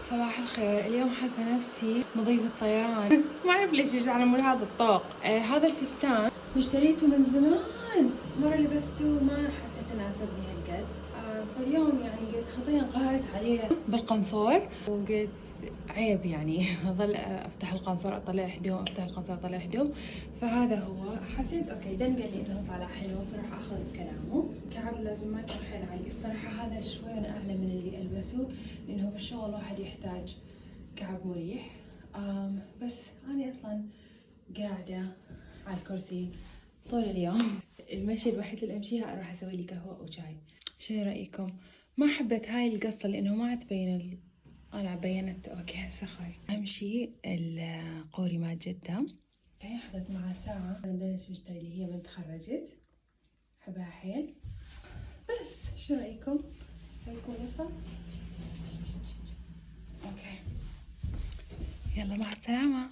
صباح الخير. اليوم حاسة نفسي مضيفة طيران. ما أعرف ليش يجي على مود هذا الطوق. هذا الفستان مشتريته من زمان، مرة لبسته ما حسيت إنه ناسبني هالقد. فاليوم يعني قلت خطية انقهرت عليه بالقنصور، وقلت عيب يعني أظل أفتح القنصور أطلع هدوم، أفتح القنصور أطلع هدوم. فهذا هو. حسيت أوكي دن قال لي إنه طالع حلو، فراح آخذ بكلامه. كعب لازم ما يكون حيل عالي، الصراحة هذا شوي أنا أعلى من اللي ألبسه، لأنه بالشغل الواحد يحتاج كعب مريح. بس أنا أصلا قاعدة على الكرسي طول اليوم. المشي الوحيد اللي أمشيها أروح أسوي لي قهوة وشاي. شو رأيكم؟ ما حبيت هاي القصة لأنه ما تبين أنا بينت. أوكي سخر. أمشي القوري مال جدة. اوكي أخذت معها ساعة، أنا دنيس مشتري اللي هي من تخرجت، حبها حيل. بس شو رأيكم؟ أسويكم لفة؟ أوكي يلا مع السلامة.